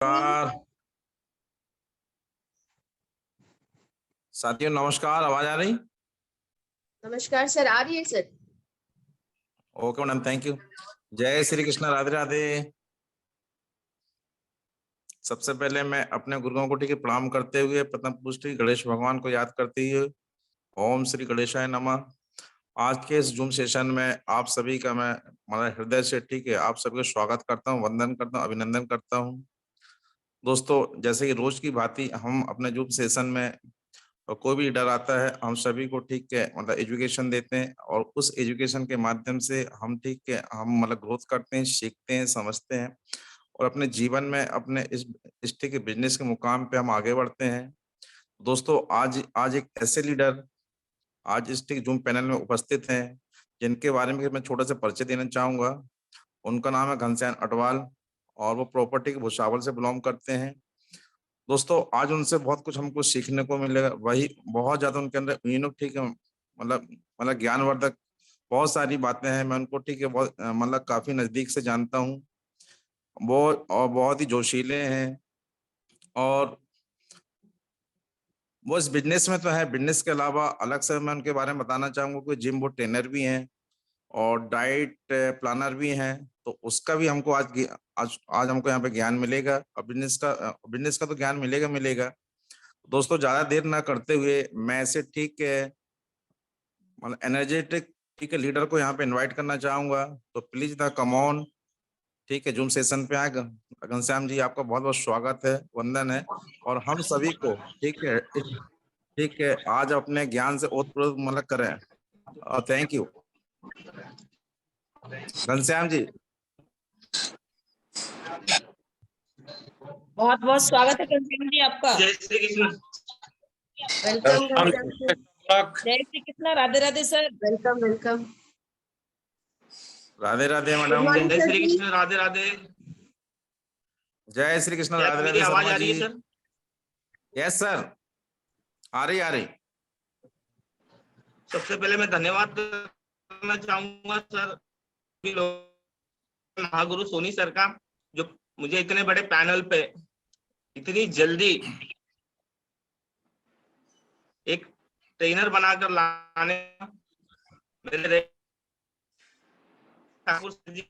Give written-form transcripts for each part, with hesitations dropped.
नमस्कार साथियों, नमस्कार। आवाज आ रही? नमस्कार सर, आ रही है sir. Okay madam, thank you. जय श्री कृष्ण, राधे राधे। सबसे पहले मैं अपने गुरुओं को ठीक है प्रणाम करते हुए प्रथम पुष्टि गणेश भगवान को याद करते हुए ओम श्री गणेशाय नमः। आज के इस जूम सेशन में आप सभी का मैं मतलब हृदय से ठीक है आप सभी का स्वागत करता हूँ, वंदन करता हूँ, अभिनंदन करता हूँ। दोस्तों, जैसे कि रोज की भांति हम अपने जूम सेशन में और कोई भी लीडर आता है, हम सभी को ठीक है मतलब एजुकेशन देते हैं और उस एजुकेशन के माध्यम से हम ठीक है हम मतलब ग्रोथ करते हैं, सीखते हैं, समझते हैं और अपने जीवन में अपने इस ठीक है बिजनेस के मुकाम पे हम आगे बढ़ते हैं। दोस्तों, आज आज एक ऐसे लीडर आज इस ठीक जूम पैनल में उपस्थित हैं जिनके बारे में मैं छोटा सा परिचय देना चाहूंगा। उनका नाम है घनश्याम अटवाल और वो प्रॉपर्टी के भुसावल से बिलोंग करते हैं। दोस्तों, आज उनसे बहुत कुछ हमको सीखने को मिलेगा। वही बहुत ज्यादा उनके अंदर ठीक है मतलब ज्ञानवर्धक बहुत सारी बातें हैं। मैं उनको ठीक है बहुत मतलब काफी नजदीक से जानता हूँ। वो और बहुत ही जोशीले हैं और वो इस बिजनेस में तो है। बिजनेस के अलावा अलग से मैं उनके बारे में बताना चाहूंगा कि जिम वो ट्रेनर भी हैं और डाइट प्लानर भी हैं। तो उसका भी हमको आज हमको यहाँ पे ज्ञान मिलेगा और बिजनेस का तो ज्ञान मिलेगा मिलेगा। दोस्तों, ज्यादा देर ना करते हुए मैं ऐसे ठीक है मतलब एनर्जेटिक ठीक है लीडर को यहाँ पे इनवाइट करना चाहूंगा। तो प्लीज द कम ऑन ठीक है जूम सेशन पे आए। घनश्याम जी, आपका बहुत बहुत स्वागत है, वंदन है। और हम सभी को ठीक है आज अपने ज्ञान से ओतप्रोत मतलब करें। Thank you Ghanshyam ji. बहुत बहुत स्वागत है कंचन जी आपका। जय श्री कृष्ण। वेलकम घनश्याम जी। जय Shri Krishna, Radhe Radhe sir. Welcome welcome. Radhe Radhe good madam. Morning जय सर श्री जी। कृष्ण, राधे राधे। जय श्री कृष्ण, क्या राधे मेरी राधे आवाज शर्मा आ रही जी। है सर? यस सर, आ रही आ रही। सबसे पहले मैं धन्यवाद करना चाहूंगा सर महागुरु सोनी सर का, जो मुझे इतने बड़े पैनल पे इतनी जल्दी एक ट्रेनर बनाकर लाने। मेरे ठाकुर जी,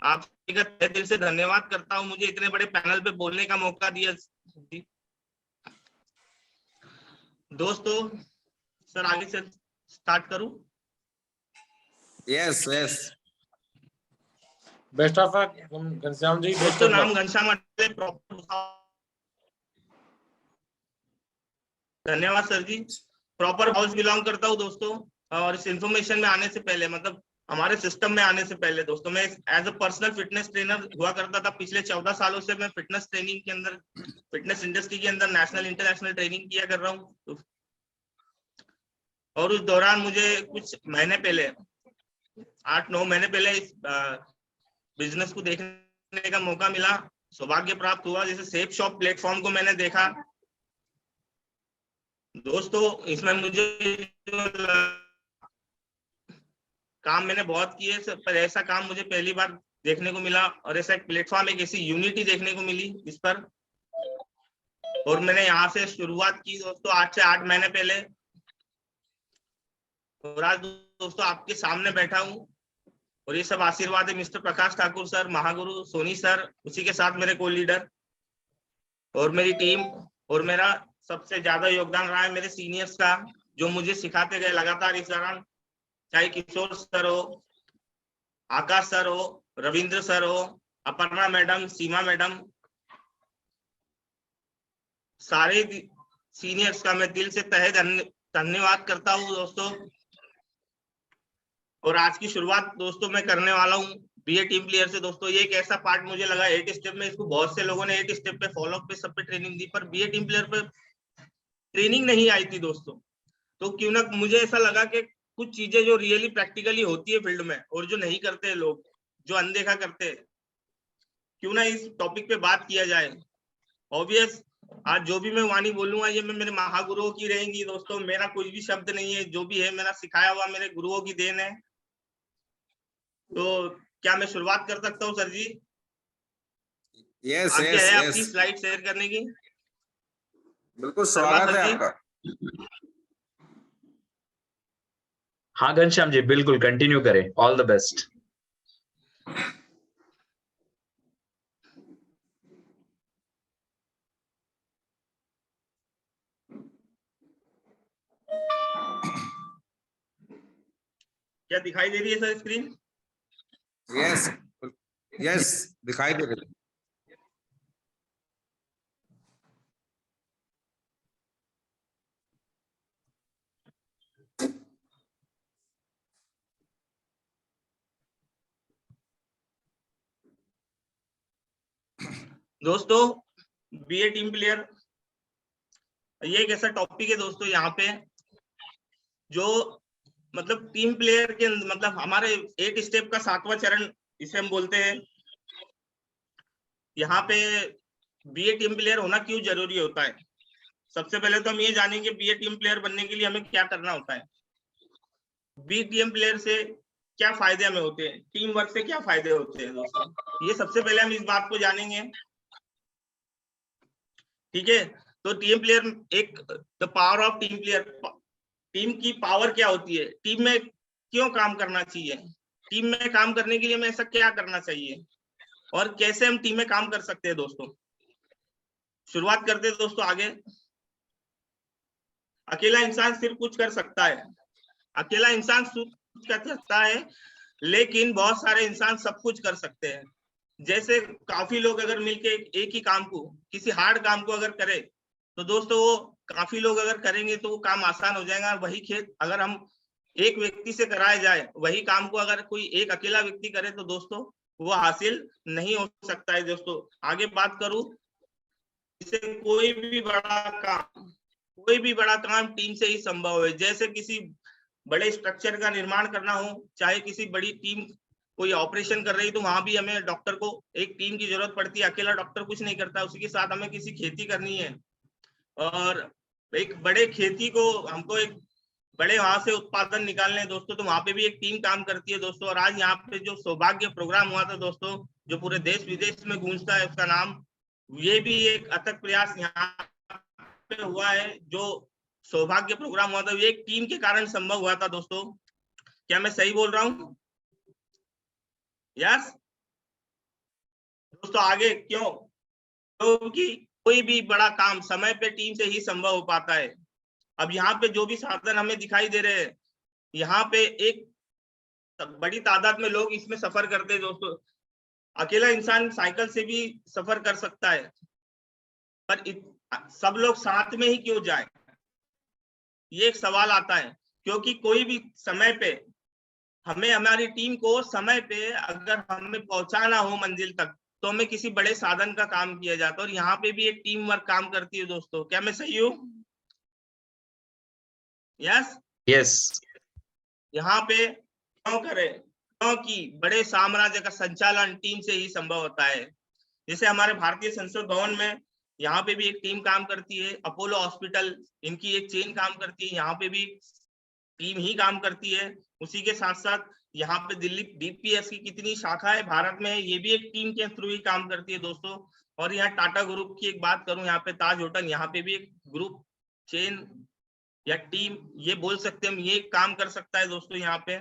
आप का तहे दिल से धन्यवाद करता हूँ, मुझे इतने बड़े पैनल पे बोलने का मौका दिया। दोस्तों, सर आगे से स्टार्ट करूं? Yes yes. Best of luck Ghanshyam ji. दोस्तों, नाम घनश्याम अटवाल, प्रॉपर। धन्यवाद sir ji. Proper house belong करता हूँ दोस्तों। और इस इंफॉर्मेशन में आने से पहले मतलब हमारे सिस्टम में आने से पहले दोस्तों, मैं as a personal fitness trainer हुआ करता था। पिछले 14 सालों से मैं फिटनेस ट्रेनिंग के अंदर, फिटनेस इंडस्ट्री के अंदर नेशनल इंटरनेशनल ट्रेनिंग किया कर रहा हूँ। और उस दौरान मुझे कुछ महीने पहले 8-9 महीने पहले इस बिजनेस को देखने का मौका मिला, सौभाग्य प्राप्त हुआ। जैसे सेफ शॉप प्लेटफॉर्म को मैंने देखा दोस्तों, इसमें मुझे जो काम मैंने बहुत किए पर ऐसा काम मुझे पहली बार देखने को मिला और ऐसा एक प्लेटफॉर्म, एक ऐसी यूनिटी देखने को मिली इस पर। और मैंने यहाँ से शुरुआत की दोस्तों आज से 8 महीने पहले। और आज दोस्तों आपके सामने बैठा हूँ और ये सब आशीर्वाद है mister Prakash Thakur sir, Mahaguru Soni sir, उसी के साथ मेरे को लीडर और मेरी टीम। और मेरा सबसे ज्यादा योगदान रहा है मेरे सीनियर्स का, जो मुझे सिखाते गए लगातार इस दौरान, चाहे किशोर सर हो, आकाश सर हो, रविंद्र सर हो, अपर्णा मैडम, सीमा मैडम, सारे सीनियर्स का मैं दिल से तहे धन्यवाद करता हूँ दोस्तों। और आज की शुरुआत दोस्तों मैं करने वाला हूँ बीए टीम प्लेयर से। दोस्तों, ये एक ऐसा पार्ट मुझे लगा 8 स्टेप में, इसको बहुत से लोगों ने 8 स्टेप पे फॉलो अप पे सब पे ट्रेनिंग दी, पर बीए टीम प्लेयर पे ट्रेनिंग नहीं आई थी दोस्तों। तो क्यों ना, मुझे ऐसा लगा कि कुछ चीजें जो रियली प्रैक्टिकली होती है फील्ड में और जो नहीं करते हैं लोग, जो अनदेखा करते हैं, क्यों ना इस टॉपिक पे बात किया जाए। ऑब्वियस आज जो भी मैं वाणी बोलूंगा ये मैं मेरे महागुरुओं की रहेंगी दोस्तों, मेरा कोई भी शब्द नहीं है, जो भी है मेरा सिखाया हुआ मेरे गुरुओं की देन है। तो क्या मैं शुरुआत कर सकता हूँ सर जी? यस आज्ञा यस है यस, आपकी स्लाइड शेयर करने की। बिल्कुल शर्मा स्वागत सर है जी। आपका। हाँ घनश्याम जी, बिल्कुल कंटिन्यू करें। All the best. क्या दिखाई दे रही है सर स्क्रीन? यस यस, दिखाई दे रही है। दोस्तों, बीए टीम प्लेयर ये एक ऐसा टॉपिक है दोस्तों यहाँ पे जो मतलब टीम प्लेयर के मतलब हमारे 8 स्टेप का 7वां चरण इसे हम बोलते हैं। यहाँ पे बीए टीम प्लेयर होना क्यों जरूरी होता है? सबसे पहले तो हम ये जानेंगे बीए टीम प्लेयर बनने के लिए हमें क्या करना होता है। बी टीम प्लेयर से क्या फायदे हमें होते हैं, टीम वर्क से क्या फायदे होते हैं दोस्तों, ये सबसे पहले हम इस बात को जानेंगे। ठीक है, तो टीम प्लेयर एक the power of team player, team की पावर क्या होती है, टीम में क्यों काम करना चाहिए, टीम में काम करने के लिए हमें ऐसा क्या करना चाहिए और कैसे हम टीम में काम कर सकते हैं दोस्तों। शुरुआत करते हैं दोस्तों आगे। अकेला इंसान सिर्फ कुछ कर सकता है, अकेला इंसान कुछ कर सकता है, लेकिन बहुत सारे इंसान सब कुछ कर सकते हैं। जैसे काफी लोग अगर मिलके एक ही काम को, किसी हार्ड काम को अगर करे तो दोस्तों वो काफी लोग अगर करेंगे तो वो काम आसान हो जाएगा। वही खेत अगर हम एक व्यक्ति से कराया जाए, वही काम को अगर कोई एक अकेला व्यक्ति करे तो दोस्तों वो हासिल नहीं हो सकता है। दोस्तों आगे बात करूं, इसे कोई भी बड़ा काम टीम से ही संभव है। जैसे किसी बड़े स्ट्रक्चर का निर्माण करना हो, चाहे किसी बड़ी टीम कोई ऑपरेशन कर रही तो वहां भी हमें डॉक्टर को एक टीम की जरूरत पड़ती है, अकेला डॉक्टर कुछ नहीं करता। उसी के साथ हमें किसी खेती करनी है और एक बड़े खेती को हमको एक बड़े वहां से उत्पादन निकालने दोस्तों, तो वहां पे भी एक टीम काम करती है दोस्तों। और आज यहाँ पे जो सौभाग्य प्रोग्राम हुआ था दोस्तों, जो पूरे देश विदेश में गूंजता है उसका नाम, ये भी एक अथक प्रयास यहाँ पे हुआ है। जो सौभाग्य प्रोग्राम हुआ था ये एक टीम के कारण संभव हुआ था दोस्तों। क्या मैं सही बोल रहा हूँ? यस दोस्तों, आगे क्यों? क्योंकि कोई भी बड़ा काम समय पे टीम से ही संभव हो पाता है। अब यहाँ पे जो भी साधन हमें दिखाई दे रहे हैं, यहाँ पे एक बड़ी तादाद में लोग इसमें सफर करते हैं दोस्तों। अकेला इंसान साइकिल से भी सफर कर सकता है, पर सब लोग साथ में ही क्यों जाए, ये एक सवाल आता है। क्योंकि कोई भी समय पे हमें हमारी टीम को समय पे अगर हमें पहुंचाना हो मंजिल तक, तो हमें किसी बड़े साधन का काम किया जाता है। और यहाँ पे भी एक टीम वर्क काम करती है दोस्तों। क्या मैं सही हूँ? Yes yes. यहाँ पे क्यों करें? क्योंकि बड़े साम्राज्य का संचालन टीम से ही संभव होता है। जैसे हमारे भारतीय संसद भवन में यहाँ पे भी एक टीम काम करती है, अपोलो हॉस्पिटल इनकी एक चेन काम करती है, यहाँ पे भी टीम ही काम करती है। उसी के साथ साथ यहाँ पे दिल्ली डीपीएस की कितनी शाखा है भारत में, ये भी एक टीम के थ्रू ही काम करती है दोस्तों। और यहाँ टाटा ग्रुप की एक बात करूं, यहाँ पे ताज होटल, यहाँ पे भी एक ग्रुप चेन या टीम ये बोल सकते हैं हम, ये काम कर सकता है दोस्तों। यहाँ पे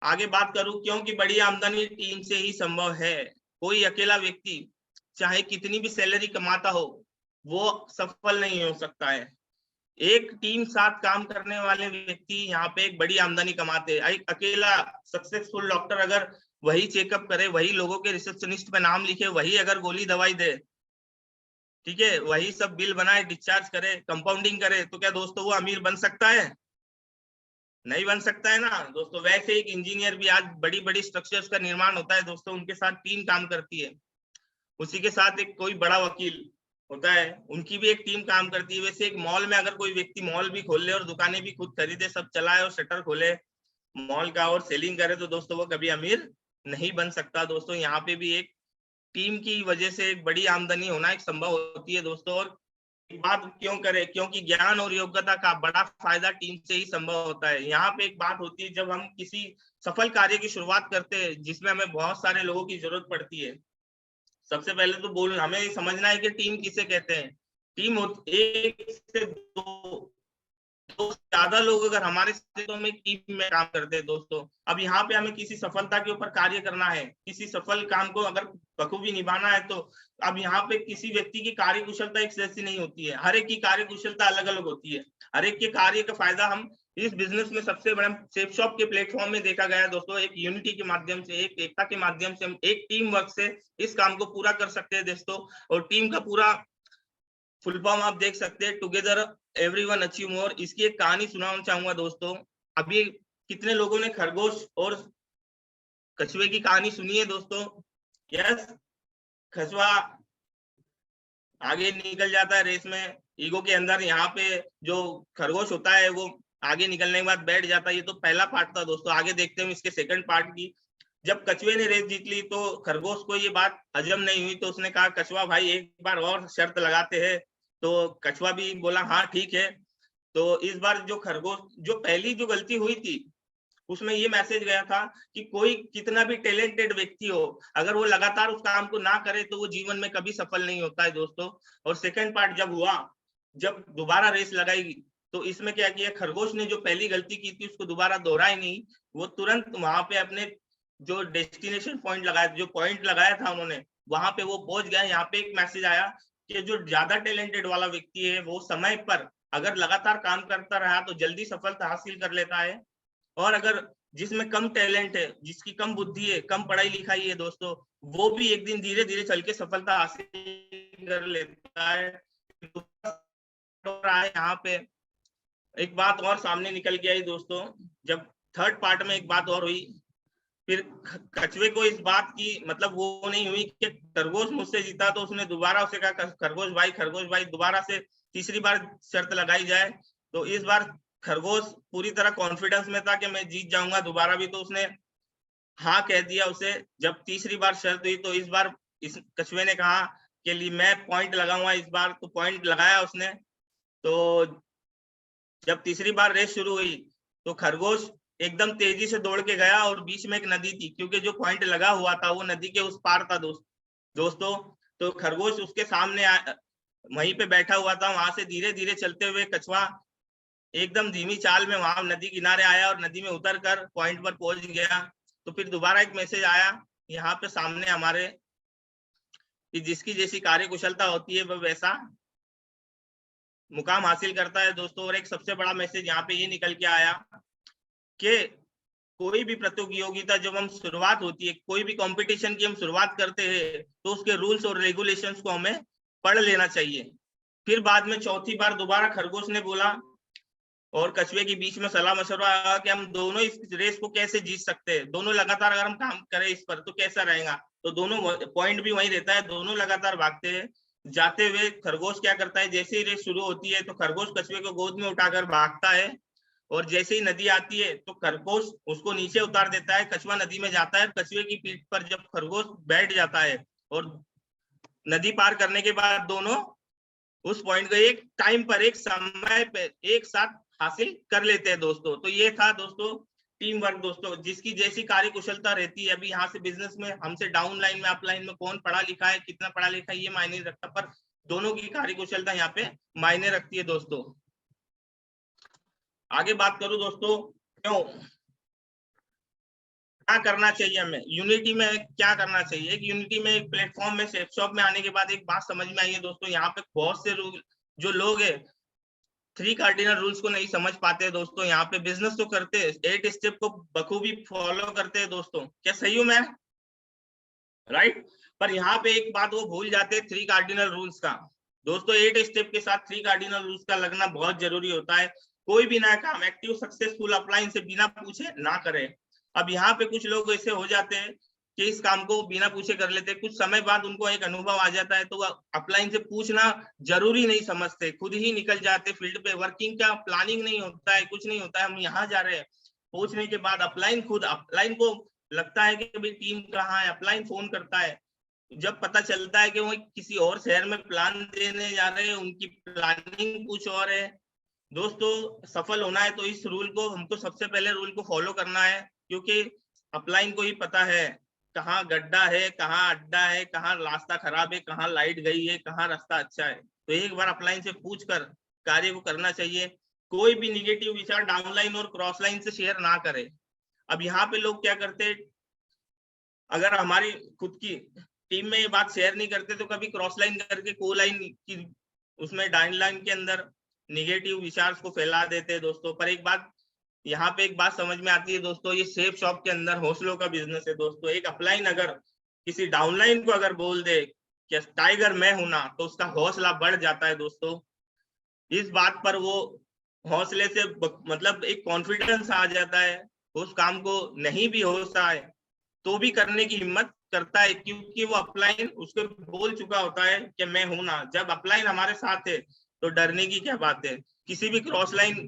आगे बात करूं, क्योंकि बड़ी आमदनी टीम से ही संभव है। कोई अकेला व्यक्ति चाहे कितनी भी सैलरी कमाता हो, वो सफल नहीं हो सकता है। एक टीम साथ काम करने वाले व्यक्ति यहाँ पे एक बड़ी आमदनी कमाते हैं। एक अकेला सक्सेसफुल डॉक्टर अगर वही चेकअप करे, वही लोगों के रिसेप्शनिस्ट पे नाम लिखे, वही अगर गोली दवाई दे, ठीक है, वही सब बिल बनाए, डिस्चार्ज करे, कंपाउंडिंग करे, तो क्या दोस्तों वो अमीर बन सकता है? नहीं बन सकता है ना दोस्तों। वैसे एक इंजीनियर भी आज बड़ी बड़ी स्ट्रक्चर्स का निर्माण होता है दोस्तों, उनके साथ टीम काम करती है। उसी के साथ एक कोई बड़ा वकील होता है, उनकी भी एक टीम काम करती है। वैसे एक मॉल में अगर कोई व्यक्ति मॉल भी खोल ले और दुकानें भी खुद खरीदे, सब चलाए और शटर खोले मॉल का और सेलिंग करे, तो दोस्तों वो कभी अमीर नहीं बन सकता दोस्तों। यहाँ पे भी एक टीम की वजह से एक बड़ी आमदनी होना एक संभव होती है दोस्तों। और एक बात क्यों करें? क्योंकि ज्ञान और योग्यता का बड़ा फायदा टीम से ही संभव होता है। यहाँ पे एक बात होती है, जब हम किसी सफल कार्य की शुरुआत करते हैं जिसमें हमें बहुत सारे लोगों की जरूरत पड़ती है, सबसे पहले तो हमें समझना है कि टीम किसे कहते हैं। टीम एक से दो ज्यादा लोग अगर हमारे साथ, तो हम एक टीम में काम करते हैं दोस्तों। अब यहाँ पे हमें किसी सफलता के ऊपर कार्य करना है, किसी सफल काम को अगर बखूबी निभाना है, तो अब यहाँ पे किसी व्यक्ति की कार्य कुशलता एक जैसी नहीं होती है, हर एक की कार्य कुशलता अलग अलग होती है। हर एक के कार्य का फायदा हम इस बिजनेस में सबसे बड़ा सेफ शॉप के प्लेटफॉर्म में देखा गया है दोस्तों। एक यूनिटी के माध्यम से, एक एकता के माध्यम से हम एक टीम वर्क से इस काम को पूरा कर सकते हैं दोस्तों। और टीम का पूरा फुल फॉर्म आप देख सकते हैं, टुगेदर एवरीवन अचीव मोर। इसकी एक कहानी सुनाना चाहूंगा दोस्तों। अभी कितने लोगों ने खरगोश और कछुए की कहानी सुनी है दोस्तों? यस, कछुआ आगे निकल जाता है रेस में, ईगो के अंदर। यहाँ पे जो खरगोश होता है वो आगे निकलने के बाद बैठ जाता है। ये तो पहला पार्ट था दोस्तों। आगे देखते हैं इसके सेकंड पार्ट की। जब कछुए ने रेस जीत ली तो खरगोश को ये बात हजम नहीं हुई, तो उसने कहा कछुआ भाई एक बार और शर्त लगाते हैं। तो कछुआ भी बोला हाँ ठीक है। तो इस बार जो खरगोश, जो पहली जो गलती हुई थी उसमें ये मैसेज गया था कि कोई कितना भी टैलेंटेड व्यक्ति हो, अगर वो लगातार उस काम को ना करे तो वो जीवन में कभी सफल नहीं होता है दोस्तों। और सेकंड पार्ट जब हुआ, जब दोबारा रेस लगाई, तो इसमें क्या किया, खरगोश ने जो पहली गलती की थी उसको दोबारा दोहराई नहीं। वो तुरंत वहां पे अपने जो डेस्टिनेशन पॉइंट लगाया, जो पॉइंट लगाया था उन्होंने, वहां पे वो पहुंच गया। यहाँ पे एक मैसेज आया कि जो ज्यादा टैलेंटेड वाला व्यक्ति है वो समय पर अगर लगातार काम करता रहा तो जल्दी सफलता हासिल कर लेता है। और अगर जिसमें कम टैलेंट है, जिसकी कम बुद्धि है, कम पढ़ाई लिखाई है दोस्तों, वो भी एक दिन धीरे धीरे चल के सफलता हासिल कर लेता है। यहाँ पे एक बात और सामने निकल के आई दोस्तों। जब थर्ड पार्ट में एक बात और हुई, फिर कछुए को इस बात की मतलब वो नहीं हुई कि खरगोश मुझसे जीता, तो उसने दोबारा उसे कहा खरगोश भाई दोबारा से तीसरी बार शर्त लगाई जाए। तो इस बार खरगोश पूरी तरह कॉन्फिडेंस में था कि मैं जीत जाऊंगा दोबारा भी, तो उसने हाँ कह दिया उसे। जब तीसरी बार शर्त हुई तो इस बार इस कछुए ने कहा कि मैं पॉइंट लगाऊंगा इस बार, तो पॉइंट लगाया उसने। तो जब तीसरी बार रेस शुरू हुई तो खरगोश एकदम तेजी से दौड़ के गया और बीच में एक नदी थी, क्योंकि जो पॉइंट लगा हुआ था वो नदी के उस पार था दोस्तों। तो खरगोश उसके सामने वहीं पे बैठा हुआ था। वहां से धीरे धीरे चलते हुए कछुआ एकदम धीमी चाल में वहां नदी किनारे आया और नदी में उतर कर पॉइंट पर पहुंच गया। तो फिर दोबारा एक मैसेज आया यहाँ पे सामने हमारे कि जिसकी जैसी कार्य कुशलता होती है वह वैसा मुकाम हासिल करता है दोस्तों। और एक सबसे बड़ा मैसेज यहाँ पे ये निकल के आया कि कोई भी प्रतियोगिता जब हम शुरुआत होती है, कोई भी कंपटीशन की हम शुरुआत करते हैं, तो उसके रूल्स और रेगुलेशंस को हमें पढ़ लेना चाहिए। फिर बाद में चौथी बार दोबारा खरगोश ने बोला और कछुए के बीच में सलाह मशवरा आया कि हम दोनों इस रेस को कैसे जीत सकते हैं, दोनों लगातार अगर हम काम करें इस पर तो कैसा रहेगा। तो दोनों पॉइंट भी वही रहता है, दोनों लगातार भागते हैं। जाते हुए खरगोश क्या करता है, जैसे ही रेस शुरू होती है तो खरगोश कछुए को गोद में उठाकर भागता है, और जैसे ही नदी आती है तो खरगोश उसको नीचे उतार देता है। कछुआ नदी में जाता है, कछुए की पीठ पर जब खरगोश बैठ जाता है और नदी पार करने के बाद दोनों उस पॉइंट को एक टाइम पर, एक समय पे एक साथ हासिल कर लेते हैं दोस्तों। तो ये था दोस्तों टीम वर्क दोस्तों, जिसकी जैसी कार्य कुशलता रहती है। अभी यहाँ से बिजनेस में हमसे डाउन लाइन में, अप लाइन में कौन पढ़ा लिखा है, कितना पढ़ा लिखा है, ये मायने नहीं रखता, पर दोनों की कार्य कुशलता यहाँ पे मायने रखती है दोस्तों। आगे बात करूं दोस्तों, क्यों क्या करना चाहिए हमें यूनिटी में, क्या करना चाहिए। एक यूनिटी में, एक प्लेटफॉर्म में, सेफ शॉप में आने के बाद एक बात समझ में आई है दोस्तों, यहाँ पे बहुत से जो लोग है 3 कार्डिनल रूल्स को नहीं समझ पाते दोस्तों। यहाँ पे बिजनेस तो करते हैं, 8 स्टेप को बखूबी फॉलो करते हैं दोस्तों, क्या सही हूं मैं? राइट। पर यहाँ पे एक बात वो भूल जाते हैं, 3 कार्डिनल रूल्स का दोस्तों। 8 स्टेप के साथ 3 कार्डिनल रूल्स का लगना बहुत जरूरी होता है। कोई भी नया काम एक्टिव सक्सेसफुल अपलाइन से बिना पूछे ना करे। अब यहाँ पे कुछ लोग ऐसे हो जाते हैं कि इस काम को बिना पूछे कर लेते हैं, कुछ समय बाद उनको एक अनुभव आ जाता है तो अपलाइन से पूछना जरूरी नहीं समझते, खुद ही निकल जाते फील्ड पे। वर्किंग का प्लानिंग नहीं होता है, कुछ नहीं होता है, हम यहाँ जा रहे हैं। पूछने के बाद अपलाइन को लगता है कि भाई टीम कहाँ है, अपलाइन फोन करता है। जब पता चलता है कि वो किसी और शहर में प्लान देने जा रहे हैं, उनकी प्लानिंग कुछ और है दोस्तों। सफल होना है तो इस रूल को हमको सबसे पहले रूल को फॉलो करना है, क्योंकि अपलाइन को ही पता है कहाँ गड्ढा है, कहाँ अड्डा है, कहाँ रास्ता खराब है, कहाँ लाइट गई है, कहाँ रास्ता अच्छा है। तो एक बार अपलाइन से पूछ कर कार्य को करना चाहिए। कोई भी निगेटिव विचार डाउनलाइन और क्रॉस लाइन से शेयर ना करे। अब यहाँ पे लोग क्या करते, अगर हमारी खुद की टीम में ये बात शेयर नहीं करते तो कभी क्रॉस लाइन करके को लाइन की उसमें डाउन लाइन के अंदर निगेटिव विचार को फैला देते हैं दोस्तों। पर एक बात यहाँ पे एक बात समझ में आती है दोस्तों, ये सेफ शॉप के अंदर हौसलों का बिजनेस है दोस्तों। एक अपलाइन अगर किसी डाउनलाइन को अगर बोल दे कि टाइगर मैं हूं ना, तो उसका हौसला बढ़ जाता है दोस्तों। इस बात पर वो हौसले से मतलब एक कॉन्फिडेंस आ जाता है, उस काम को नहीं भी होता है तो भी करने की हिम्मत करता है, क्योंकि वो अपलाइन उसको बोल चुका होता है कि मैं हूं ना। जब अपलाइन हमारे साथ है तो डरने की क्या बात है। किसी भी क्रॉस लाइन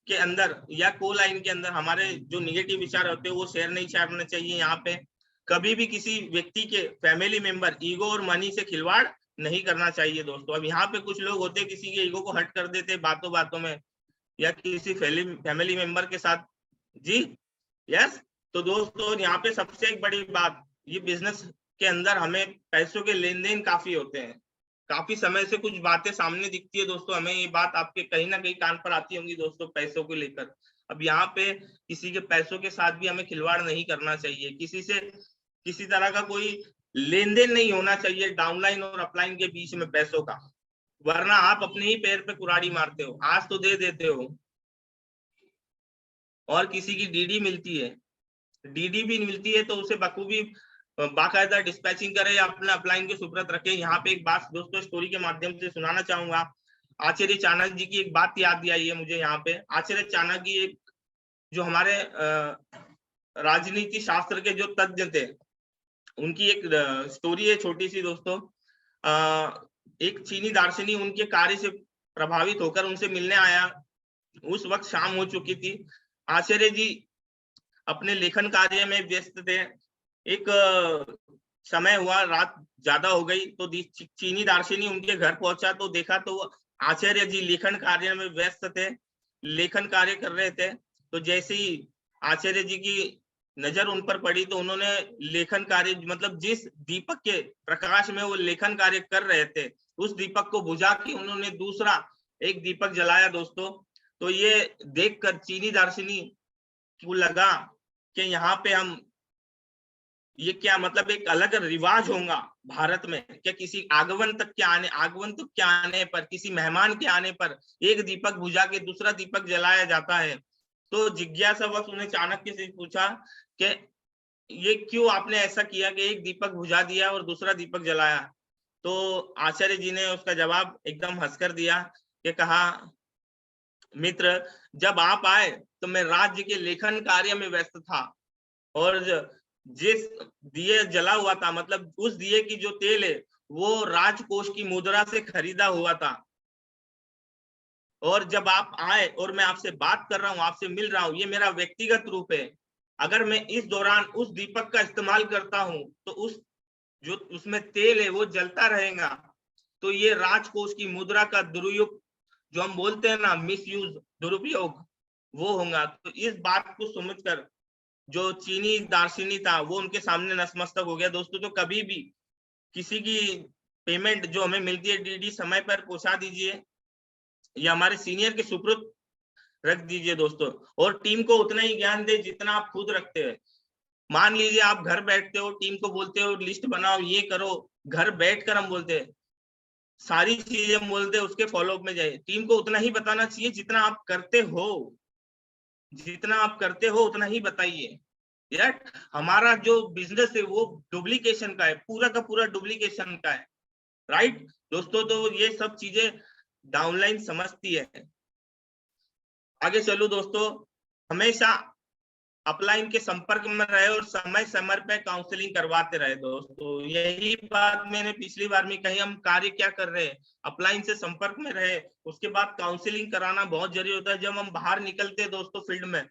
के अंदर या को लाइन के अंदर हमारे जो निगेटिव विचार होते हैं वो शेयर नहीं करने चाहिए। यहाँ पे कभी भी किसी व्यक्ति के फैमिली मेंबर ईगो और मनी से खिलवाड़ नहीं करना चाहिए दोस्तों। अब यहाँ पे कुछ लोग होते हैं किसी के ईगो को हर्ट कर देते बातों बातों में, या किसी फैमिली मेंबर के साथ। जी यस। तो दोस्तों यहाँ पे सबसे एक बड़ी बात, ये बिजनेस के अंदर हमें पैसों के लेन देन काफी होते हैं। काफी समय से कुछ बातें सामने दिखती है दोस्तों, हमें ये बात आपके कहीं ना कहीं कान पर आती होंगी दोस्तों पैसों को लेकर। अब यहाँ पे किसी के पैसों के साथ भी हमें खिलवाड़ नहीं करना चाहिए, किसी से किसी तरह का कोई लेन देन नहीं होना चाहिए डाउनलाइन और अपलाइन के बीच में पैसों का, वरना आप अपने ही पैर पे कुराड़ी मारते हो। आज तो दे देते हो और किसी की डीडी मिलती है, डीडी भी मिलती है तो उसे बखूबी बाकायदा डिस्पैचिंग करे या अपने अपलाइन के सुपुर्द रखे। यहाँ पे एक बात दोस्तों स्टोरी के माध्यम से सुनाना चाहूंगा। आचार्य चाणक्य जी की एक बात याद आई है मुझे यहाँ पे। आचार्य चाणक्य जी जो हमारे राजनीति शास्त्र के जो तज्ञ थे, उनकी एक स्टोरी है छोटी सी दोस्तों। एक चीनी दार्शनिक उनके कार्य से प्रभावित होकर उनसे मिलने आया। उस वक्त शाम हो चुकी थी। आचार्य जी अपने लेखन कार्य में व्यस्त थे। एक समय हुआ, रात ज्यादा हो गई, तो चीनी दार्शनिक उनके घर पहुंचा तो देखा तो आचार्य जी लेखन कार्य में व्यस्त थे, लेखन कार्य कर रहे थे। तो जैसे ही आचार्य जी की नजर उन पर पड़ी तो उन्होंने लेखन कार्य मतलब जिस दीपक के प्रकाश में वो लेखन कार्य कर रहे थे उस दीपक को बुझा के उन्होंने दूसरा एक दीपक जलाया दोस्तों। तो ये देखकर चीनी दार्शनिक को लगा कि यहाँ पे हम ये क्या मतलब एक अलग रिवाज होगा भारत में, क्या किसी आगंतुक के आने पर, किसी मेहमान के आने पर एक दीपक बुझा के दूसरा दीपक जलाया जाता है। तो जिज्ञासावश उन्हें चाणक्य से पूछा कि ये क्यों आपने ऐसा किया कि एक दीपक बुझा दिया और दूसरा दीपक जलाया। तो आचार्य जी ने उसका जवाब एकदम हंसकर दिया कि कहा, मित्र जब आप आए तो मैं राज्य के लेखन कार्य में व्यस्त था और जिस दिए जला हुआ था मतलब उस दिए की जो तेल है वो राजकोष की मुद्रा से खरीदा हुआ था। और जब आप आए और मैं आपसे बात कर रहा हूँ, आपसे मिल रहा हूँ, ये मेरा व्यक्तिगत रूप है। अगर मैं इस दौरान उस दीपक का इस्तेमाल करता हूँ तो उस जो उसमें तेल है वो जलता रहेगा। तो ये राजकोष की मुद्रा का दुरुपयोग, जो हम बोलते हैं ना मिसयूज, दुरुपयोग, वो होगा। तो इस बात को समझकर जो चीनी दार्शनिक था वो उनके सामने नतमस्तक हो गया दोस्तों। तो कभी भी किसी की पेमेंट जो हमें मिलती है डीडी समय पर पहुंचा दीजिए या हमारे सीनियर के सुपुर्द रख दीजिए दोस्तों। और टीम को उतना ही ज्ञान दे जितना आप खुद रखते हैं। मान लीजिए आप घर बैठते हो, टीम को बोलते हो लिस्ट बनाओ, ये करो, घर बैठकर हम बोलते हैं सारी चीजें हम बोलते हैं उसके फॉलोअप में जाए। टीम को उतना ही बताना चाहिए जितना आप करते हो, जितना आप करते हो उतना ही बताइए। यार हमारा जो बिजनेस है वो डुप्लीकेशन का है, पूरा का पूरा डुप्लीकेशन का है, राइट दोस्तों। तो ये सब चीजें डाउनलाइन समझती है। आगे चलो दोस्तों, हमेशा अपलाइन के संपर्क में रहे और समय समय पे काउंसलिंग करवाते रहे दोस्तों। यही बात मैंने पिछली बार में कही, हम कार्य क्या कर रहे हैं, अपलाइन से संपर्क में रहे, उसके बाद काउंसलिंग कराना बहुत जरूरी होता है। जब हम बाहर निकलते हैं दोस्तों फील्ड में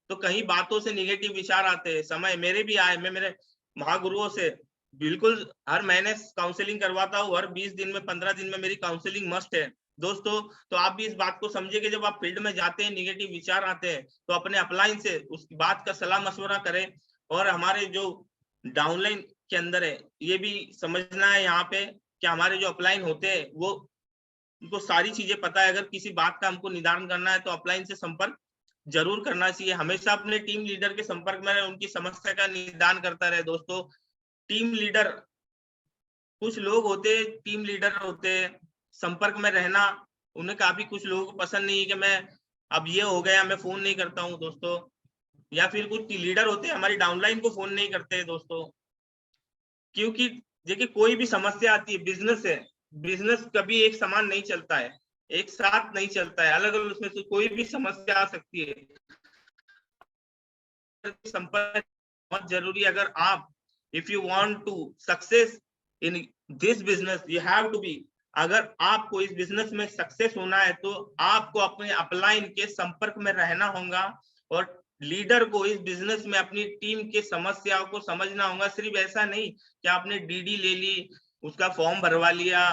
तो कहीं बातों से निगेटिव विचार आते हैं, समय मेरे भी आए। मैं मेरे महागुरुओं से बिल्कुल हर महीने काउंसलिंग करवाता हूँ, हर 20 दिन में 15 दिन में मेरी काउंसलिंग मस्ट है दोस्तों। तो आप भी इस बात को समझिए कि जब आप फील्ड में जाते हैं निगेटिव विचार आते हैं तो अपने अपलाइन से उस बात का सलाह मशवरा करें। और हमारे जो डाउनलाइन के अंदर है, ये भी समझना है यहाँ पे कि हमारे जो अपलाइन होते हैं वो उनको सारी चीजें पता है। अगर किसी बात का हमको निदान करना है तो अपलाइन से संपर्क जरूर करना चाहिए। हमेशा अपने टीम लीडर के संपर्क में रहे, उनकी समस्या का निदान करता रहे। दोस्तों टीम लीडर, कुछ लोग होते हैं टीम लीडर होते हैं, संपर्क में रहना उन्हें काफी कुछ लोगों को पसंद नहीं है कि मैं अब ये हो गया मैं फोन नहीं करता हूँ दोस्तों। या फिर कुछ लीडर होते हैं हमारी डाउनलाइन को फोन नहीं करते दोस्तों, क्योंकि देखिए कोई भी समस्या आती है, बिजनेस है, बिजनेस कभी एक समान नहीं चलता है, एक साथ नहीं चलता है, अलग अलग उसमें से कोई भी समस्या आ सकती है। संपर्क बहुत जरूरी है। अगर आप if you want to success in this business you have to be, अगर आपको इस बिजनेस में सक्सेस होना है तो आपको अपने अपलाइन के संपर्क में रहना होगा और लीडर को इस बिजनेस में अपनी टीम के समस्याओं को समझना होगा। सिर्फ ऐसा नहीं कि आपने डीडी ले ली, उसका फॉर्म भरवा लिया,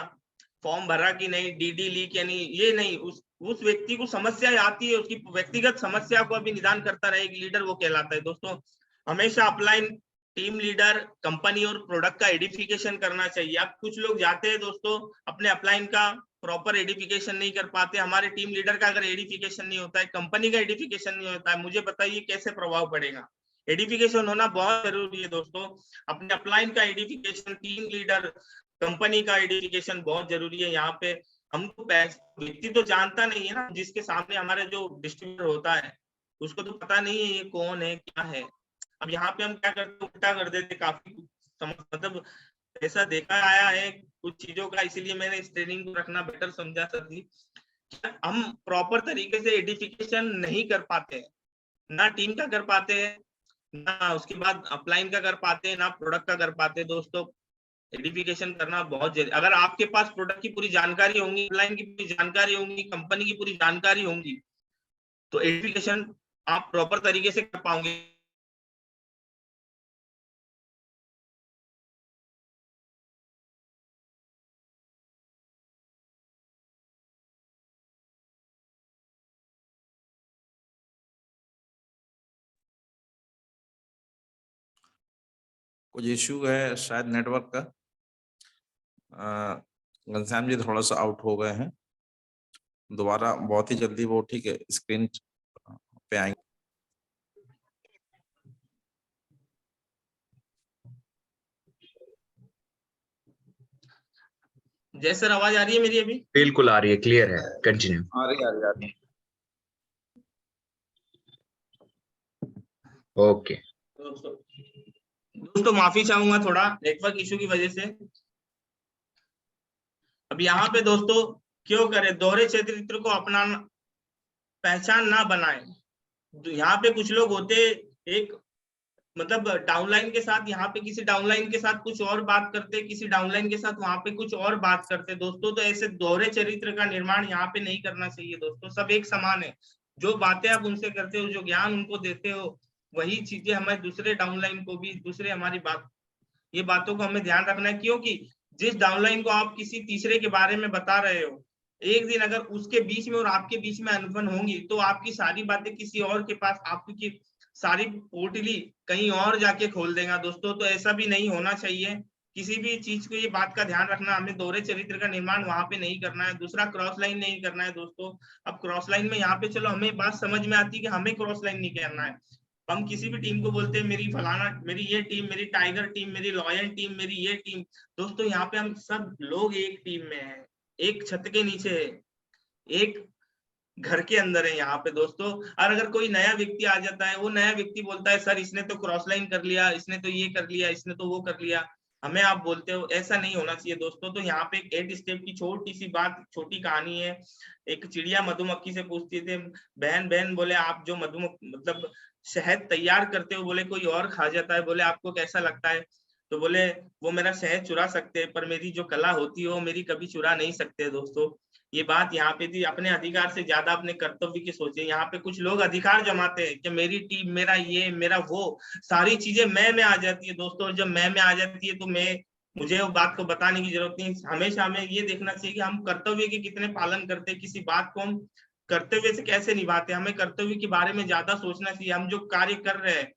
फॉर्म भरा कि नहीं, डीडी ली कि नहीं, ये नहीं। उस व्यक्ति को समस्या आती है, उसकी व्यक्तिगत समस्या को अभी निदान करता रहे, लीडर वो कहलाता है। दोस्तों हमेशा अपलाइन टीम लीडर कंपनी और प्रोडक्ट का एडिफिकेशन करना चाहिए। अब कुछ लोग जाते हैं दोस्तों अपने अपलाइन का प्रॉपर एडिफिकेशन नहीं कर पाते। हमारे टीम लीडर का अगर एडिफिकेशन नहीं होता है, कंपनी का एडिफिकेशन नहीं होता है, मुझे बताइए कैसे प्रभाव पड़ेगा। एडिफिकेशन होना बहुत जरूरी है दोस्तों। अपने अपलाइन का एडिफिकेशन, टीम लीडर, कंपनी का एडिफिकेशन बहुत जरूरी है। यहाँ पे हमको व्यक्ति तो जानता नहीं है ना, जिसके सामने हमारे जो डिस्ट्रीब्यूटर होता है उसको तो पता नहीं है ये कौन है क्या है। अब यहाँ पे हम क्या करते, उल्टा कर देते काफी, मतलब ऐसा देखा आया है कुछ चीजों का, इसीलिए मैंने इस ट्रेनिंग को रखना बेटर समझा सर जी। हम प्रॉपर तरीके से एडिफिकेशन नहीं कर पाते हैं, ना टीम का कर पाते हैं, ना उसके बाद अपलाइन का कर पाते हैं, ना प्रोडक्ट का कर पाते हैं। दोस्तों एडिफिकेशन करना बहुत जरूरी। अगर आपके पास प्रोडक्ट की पूरी जानकारी होंगी, अपलाइन की पूरी जानकारी होंगी, कंपनी की पूरी जानकारी होंगी, तो एडिफिकेशन आप प्रॉपर तरीके से कर पाओगे। कुछ इश्यू है शायद नेटवर्क का। घनश्याम जी थोड़ा सा आउट हो गए हैं, दोबारा बहुत ही जल्दी वो ठीक है स्क्रीन पे आएंगे। जय सर, आवाज आ रही है मेरी अभी? बिल्कुल आ रही है, क्लियर है, कंटिन्यू। आ रही। ओके दोस्तों माफी चाहूंगा थोड़ा नेटवर्क इशू की वजह से। अब यहाँ पे दोस्तों क्यों करें, दोहरे चरित्र को अपना पहचान ना बनाए। यहाँ पे कुछ लोग होते एक मतलब डाउनलाइन के साथ, यहाँ पे किसी डाउनलाइन के साथ कुछ और बात करते, किसी डाउनलाइन के साथ वहां पे कुछ और बात करते दोस्तों। तो ऐसे दोहरे चरित्र का निर्माण यहाँ पे नहीं करना चाहिए दोस्तों। सब एक समान है, जो बातें आप उनसे करते हो, जो ज्ञान उनको देते हो, वही चीजें हमें दूसरे डाउनलाइन को भी, दूसरे हमारी बात, ये बातों को हमें ध्यान रखना है। क्योंकि जिस डाउनलाइन को आप किसी तीसरे के बारे में बता रहे हो, एक दिन अगर उसके बीच में और आपके बीच में अनबन होंगी तो आपकी सारी बातें किसी और के पास, आपकी सारी पोटली कहीं और जाके खोल देगा दोस्तों। तो ऐसा भी नहीं होना चाहिए। किसी भी चीज को ये बात का ध्यान रखना, हमें दोहरे चरित्र का निर्माण वहां पे नहीं करना है। दूसरा क्रॉस लाइन नहीं करना है दोस्तों। अब क्रॉस लाइन में यहाँ पे चलो हमें बात समझ में आती है कि हमें क्रॉस लाइन नहीं करना है। हम किसी भी टीम को बोलते हैं मेरी फलाना, मेरी ये टीम, मेरी टाइगर टीम, मेरी लॉयल टीम, मेरी ये टीम। दोस्तों यहाँ पे हम सब लोग एक टीम में हैं, एक छत के नीचे है, एक घर के अंदर है यहाँ पे दोस्तों। और अगर कोई नया व्यक्ति आ जाता है, वो नया व्यक्ति बोलता है सर इसने तो क्रॉस लाइन कर लिया, इसने तो ये कर लिया, इसने तो वो कर लिया, हमें आप बोलते हो, ऐसा नहीं होना चाहिए दोस्तों। तो यहाँ पे 8 स्टेप की छोटी सी बात, छोटी कहानी है। एक चिड़िया मधुमक्खी से पूछती थी, बहन बहन बोले आप जो मधुमक्खी मतलब शहद तैयार करते हो, बोले कोई और खा जाता है, बोले आपको कैसा लगता है? तो बोले वो मेरा शहद चुरा सकते हैं, पर मेरी जो कला होती है वो मेरी कभी चुरा नहीं सकते दोस्तों। ये बात यहाँ पे थी, अपने अधिकार से ज्यादा अपने कर्तव्य की सोचे। यहाँ पे कुछ लोग अधिकार जमाते हैं कि मेरी टीम, मेरा ये, मेरा वो, सारी चीजें मैं में आ जाती है दोस्तों। जब मैं में आ जाती है तो मुझे वो बात को बताने की जरूरत नहीं। हमेशा हमें ये देखना चाहिए कि हम कर्तव्य के कितने पालन करते हैं, किसी बात को हम कर्तव्य से कैसे निभाते हैं। हमें कर्तव्य के बारे में ज्यादा सोचना चाहिए। हम जो कार्य कर रहे हैं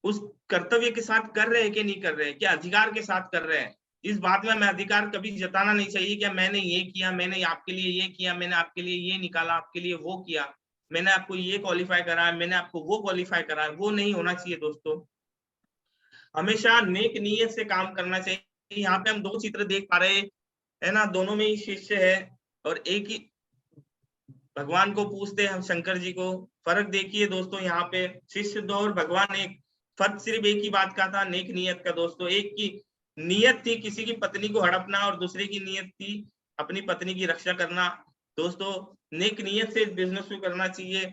उस कर्तव्य के साथ कर रहे हैं कि नहीं कर रहे हैं, क्या अधिकार के साथ कर रहे हैं। इस बात में हमें अधिकार कभी जताना नहीं चाहिए कि मैंने ये किया, मैंने आपके लिए ये किया, मैंने आपके लिए ये निकाला, आपके लिए वो किया, मैंने आपको ये क्वालिफाई करा है, मैंने आपको वो क्वालिफाई करा है। वो नहीं होना चाहिए दोस्तों। हमेशा नेक नीयत से काम करना चाहिए। यहाँ पे हम दो चित्र देख पा रहे हैं, है ना, दोनों में ही शिष्य है और एक ही भगवान को पूछते हैं हम शंकर जी को। फर्क देखिए दोस्तों, यहाँ पे शिष्य दो और भगवान एक। फर्क सिर्फ एक ही बात का था, नेक नीयत का दोस्तों। एक की नियत थी किसी की पत्नी को हड़पना और दूसरे की नियत थी अपनी पत्नी की रक्षा करना। दोस्तों नेक नियत से बिजनेस को करना चाहिए।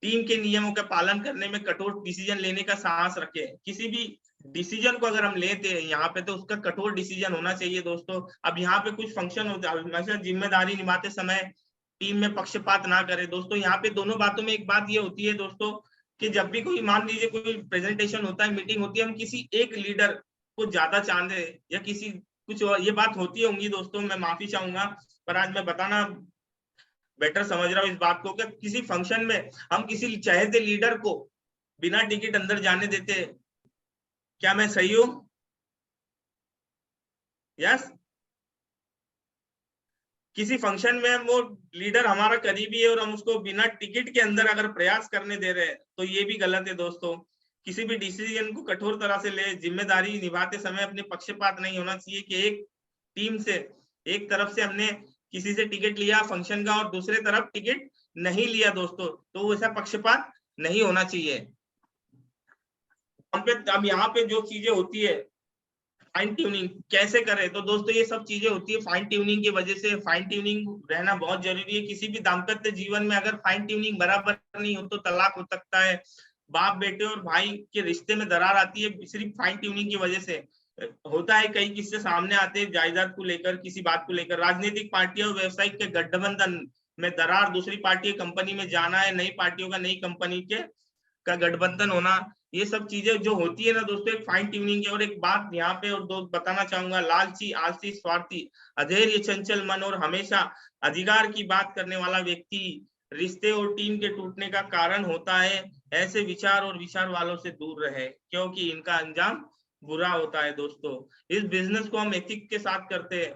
टीम के नियमों का पालन करने में कठोर डिसीजन लेने का साहस रखें। किसी भी डिसीजन को अगर हम लेते हैं यहाँ पे तो उसका कठोर डिसीजन होना चाहिए दोस्तों। अब यहाँ पे कुछ फंक्शन होता है, हमेशा जिम्मेदारी निभाते समय टीम में पक्षपात ना करे दोस्तों। यहाँ पे दोनों बातों में एक बात ये होती है दोस्तों कि जब भी कोई मान लीजिए कोई प्रेजेंटेशन होता है, मीटिंग होती है, हम किसी एक लीडर को ज्यादा चाहते हैं या किसी कुछ और, ये बात होती होंगी दोस्तों, मैं माफी चाहूंगा पर आज मैं बताना बेटर समझ रहा हूँ इस बात को कि किसी फंक्शन में हम किसी चाहते लीडर को बिना टिकट अंदर जाने देते। क्या मैं सही हूं? यस। किसी फंक्शन में वो लीडर हमारा करीबी है और हम उसको बिना टिकट के अंदर अगर प्रयास करने दे रहे हैं तो ये भी गलत है दोस्तों। किसी भी डिसीजन को कठोर तरह से ले, जिम्मेदारी निभाते समय अपने पक्षपात नहीं होना चाहिए कि एक टीम से एक तरफ से हमने किसी से टिकट लिया फंक्शन का और दूसरे तरफ टिकट नहीं लिया दोस्तों, तो वैसा पक्षपात नहीं होना चाहिए। अब यहाँ पे जो चीजें होती है फाइन ट्यूनिंग कैसे करें, तो दोस्तों ये सब चीजें होती है फाइन ट्यूनिंग की वजह से। फाइन ट्यूनिंग रहना बहुत जरूरी है। किसी भी दाम्पत्य जीवन में अगर फाइन ट्यूनिंग बराबर नहीं हो तो तलाक हो सकता है। बाप बेटे और भाई के रिश्ते में दरार आती है सिर्फ फाइन ट्यूनिंग की वजह से। होता है कई किस्से सामने आते हैं जायदाद को लेकर, किसी बात को लेकर। राजनीतिक पार्टियों और व्यवसायिक के गठबंधन में दरार, दूसरी पार्टी कंपनी में जाना है, नई पार्टियों का नई कंपनी के का गठबंधन होना, ये सब चीजें जो होती है ना दोस्तों एक फाइन ट्यूनिंग है। और एक बात यहाँ पे और दो बताना चाहूंगा, लालची, आलसी, स्वार्थी, अधैर्य, चंचल मन और हमेशा अधिकार की बात करने वाला व्यक्ति रिश्ते और टीम के टूटने का कारण होता है। ऐसे विचार और विचार वालों से दूर रहे क्योंकि इनका अंजाम बुरा होता है दोस्तों। इस बिजनेस को हम एथिक के साथ करते हैं,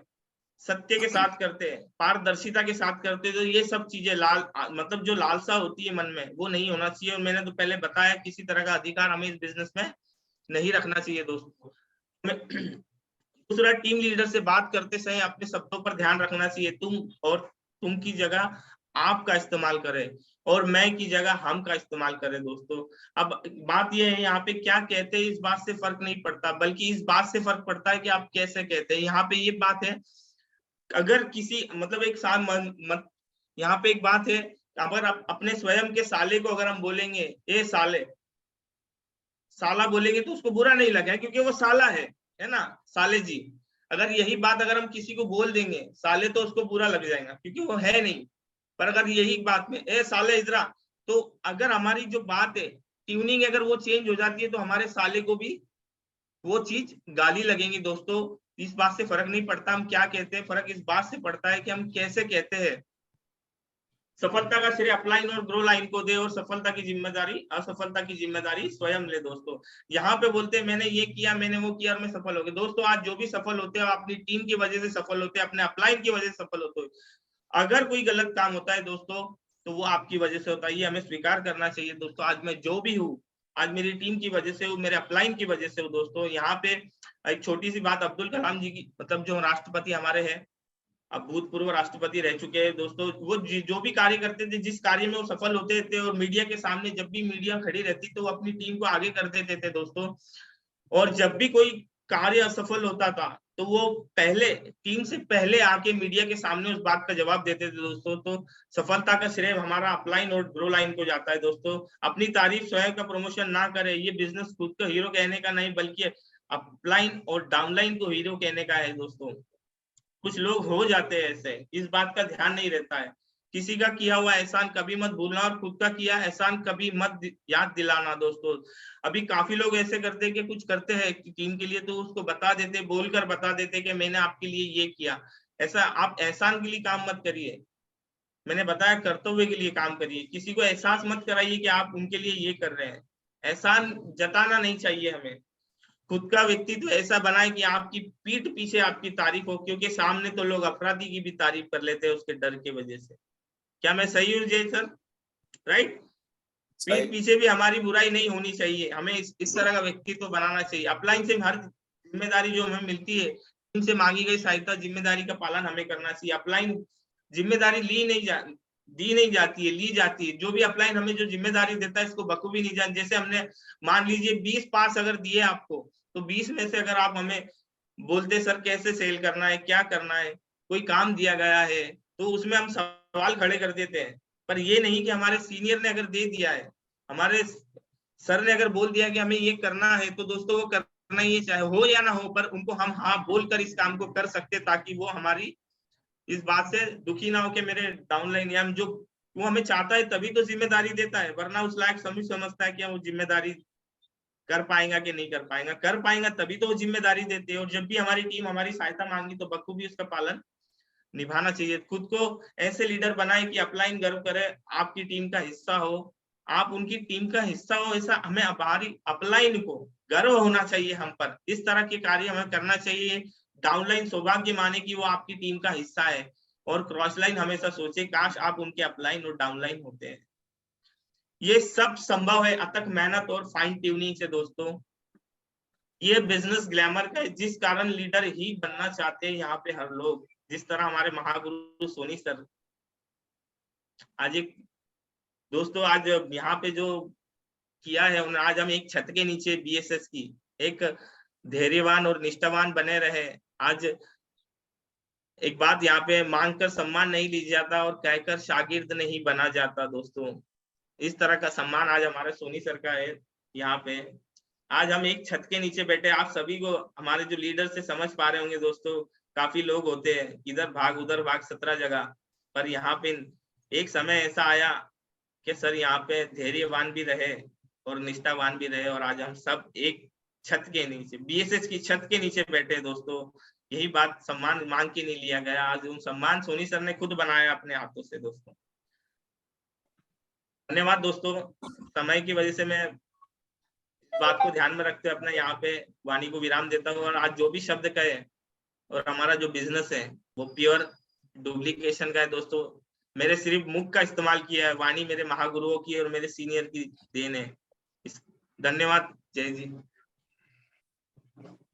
सत्य के साथ करते हैं, पारदर्शिता के साथ करते हैं, तो ये सब चीजें मतलब जो लालसा होती है मन में वो नहीं होना चाहिए। और मैंने तो पहले बताया किसी तरह का अधिकार हमें इस बिजनेस में नहीं रखना चाहिए दोस्तों। दूसरा, टीम लीडर से बात करते समय अपने शब्दों पर ध्यान रखना चाहिए। तुम और तुम की जगह आप का इस्तेमाल करें और मैं की जगह हम का इस्तेमाल करें दोस्तों। अब बात यह है यहाँ पे क्या कहते हैं इस बात से फर्क नहीं पड़ता, बल्कि इस बात से फर्क पड़ता है कि आप कैसे कहते हैं। यहाँ पे ये बात है, अगर किसी मतलब यहाँ पे एक बात है, अगर आप अपने स्वयं के साले को अगर हम बोलेंगे ए साले, साला बोलेंगे तो उसको बुरा नहीं लगेगा क्योंकि वो साला है ना, साले जी। अगर यही बात अगर हम किसी को बोल देंगे साले तो उसको बुरा लग जाएगा क्योंकि वो है नहीं। पर अगर यही बात में ए साले इधरा, तो अगर हमारी जो बात है ट्यूनिंग अगर वो चेंज हो जाती है तो हमारे साले को भी वो चीज गाली लगेंगी दोस्तों। इस बात से फर्क नहीं पड़ता हम क्या कहते हैं, फर्क इस बात से पड़ता है कि हम कैसे कहते हैं। सफलता का श्रेय अपलाइन और ग्रो लाइन को दे और असफलता की जिम्मेदारी स्वयं ले दोस्तों। यहाँ पे बोलते हैं मैंने ये किया, मैंने वो किया और मैं सफल हो गया। दोस्तों आज जो भी सफल होते हैं अपनी टीम की वजह से सफल होते हैं, अपने अपलाइन की वजह से सफल होते हैं। अगर कोई गलत काम होता है दोस्तों तो वो आपकी वजह से होता है, ये हमें स्वीकार करना चाहिए दोस्तों। आज मैं जो भी हूँ, आज मेरी टीम की वजह से हूँ, मेरे अपलाइन की वजह से हूँ दोस्तों। यहाँ पे एक छोटी सी बात, अब्दुल कलाम जी की, मतलब जो राष्ट्रपति हमारे हैं, अब भूतपूर्व राष्ट्रपति रह चुके हैं दोस्तों, वो जो भी कार्य करते थे, जिस कार्य में वो सफल होते थे और मीडिया के सामने जब भी मीडिया खड़ी रहती तो वो अपनी टीम को आगे कर देते थे दोस्तों। और जब भी कोई कार्य असफल होता था तो वो पहले टीम से पहले आके मीडिया के सामने उस बात का जवाब देते थे दोस्तों। तो सफलता का श्रेय हमारा अपलाइन और ग्रो लाइन को जाता है दोस्तों। अपनी तारीफ, स्वयं का प्रमोशन ना करें, ये बिजनेस खुद को हीरो कहने का नहीं बल्कि अपलाइन और डाउनलाइन को हीरो कहने का है दोस्तों। कुछ लोग हो जाते हैं ऐसे, इस बात का ध्यान नहीं रहता है। किसी का किया हुआ एहसान कभी मत भूलना और खुद का किया एहसान कभी मत याद दिलाना दोस्तों। अभी काफी लोग ऐसे करते हैं कि कुछ करते हैं टीम के लिए तो उसको बता देते, बोलकर बता देते कि मैंने आपके लिए ये किया। ऐसा आप एहसान के लिए काम मत करिए, मैंने बताया कर्तव्य के लिए काम करिए। किसी को एहसास मत कराइए कि आप उनके लिए ये कर रहे हैं, एहसान जताना नहीं चाहिए हमें। खुद का व्यक्तित्व ऐसा बनाए कि आपकी पीठ पीछे आपकी तारीफ हो, क्योंकि सामने तो लोग अपराधी की भी तारीफ कर लेते हैं उसके डर की वजह से। क्या मैं सही हूँ जय सर? राइट? पीठ पीछे भी हमारी बुराई नहीं होनी चाहिए, हमें इस तरह का व्यक्तित्व बनाना चाहिए। अपलाइन से हर जिम्मेदारी जो हमें मिलती है, इनसे मांगी गई सहायता जिम्मेदारी का पालन हमें करना चाहिए। अपलाइन जिम्मेदारी दी नहीं जाती है, ली जाती है। जो भी अपलाइन हमें जो जिम्मेदारी देता है इसको बखूबी नहीं जान। जैसे हमने मान लीजिए 20 पास अगर दिए आपको, तो 20 में से अगर आप हमें बोलते सर कैसे सेल करना है, क्या करना है, कोई काम दिया गया है, तो उसमें हम सवाल खड़े कर देते हैं। पर ये नहीं कि हमारे सीनियर ने अगर दे दिया है, हमारे सर ने अगर बोल दिया कि हमें ये करना है, तो दोस्तों वो करना ही है, चाहे हो या ना हो, पर उनको हम हाँ बोलकर इस काम को कर सकते, ताकि वो हमारी इस बात से दुखी ना हो कि मेरे डाउनलाइन या जो वो हमें चाहता है तभी तो जिम्मेदारी देता है, वरना उस लायक समझता है कि वो जिम्मेदारी कर पाएगा कि नहीं कर पाएगा। कर पाएगा तभी तो वो जिम्मेदारी देते हैं। और जब भी हमारी टीम हमारी सहायता मांगी तो बखूबी उसका पालन निभाना चाहिए। खुद को ऐसे लीडर बनाए कि अपलाइन गर्व करे, आपकी टीम का हिस्सा हो, आप उनकी टीम का हिस्सा हो। ऐसा हमें हमारी अपलाइन को गर्व होना चाहिए हम पर। इस तरह के कार्य हमें करना चाहिए। डाउनलाइन सौभाग्य माने कि वो आपकी टीम का हिस्सा है, और क्रॉस लाइन हमेशा सोचे काश आप उनके अपलाइन और डाउनलाइन होते हैं। ये सब संभव है अथक मेहनत और फाइन ट्यूनिंग से दोस्तों। ये बिजनेस ग्लैमर का है, जिस कारण लीडर ही बनना चाहते हैं यहाँ पे हर लोग। जिस तरह हमारे महागुरु सोनी सर आज एक दोस्तों आज यहाँ पे जो किया है उन्होंने, आज हम एक छत के नीचे बीएसएस की एक धैर्यवान और निष्ठावान बने रहे। आज एक बात यहाँ पे मांगकर सम्मान नहीं ली जाता और कहकर शागिर्द नहीं बना जाता दोस्तों। इस तरह का सम्मान आज हमारे सोनी सर का है यहाँ पे। आज हम एक छत के नीचे बैठे, आप सभी को हमारे जो लीडर से समझ पा रहे होंगे दोस्तों। काफी लोग होते हैं इधर भाग उधर भाग 17 जगह, पर यहाँ पे एक समय ऐसा आया कि सर यहाँ पे धैर्यवान भी रहे और निष्ठावान भी रहे, और आज हम सब एक छत के नीचे बीएसएस की छत के नीचे बैठे दोस्तों। यही बात सम्मान मांग के नहीं लिया गया, आज उन सम्मान सोनी सर ने खुद बनाया अपने हाथों से दोस्तों। धन्यवाद दोस्तों। समय की वजह से मैं बात को ध्यान में रखते हुए अपना यहाँ पे वाणी को विराम देता हूँ। और आज जो भी शब्द कहे और हमारा जो बिजनेस है वो प्योर डुप्लीकेशन का है दोस्तों। मेरे सिर्फ मुख का इस्तेमाल किया है, वाणी मेरे महागुरुओं की और मेरे सीनियर की देन है। धन्यवाद। जय जी।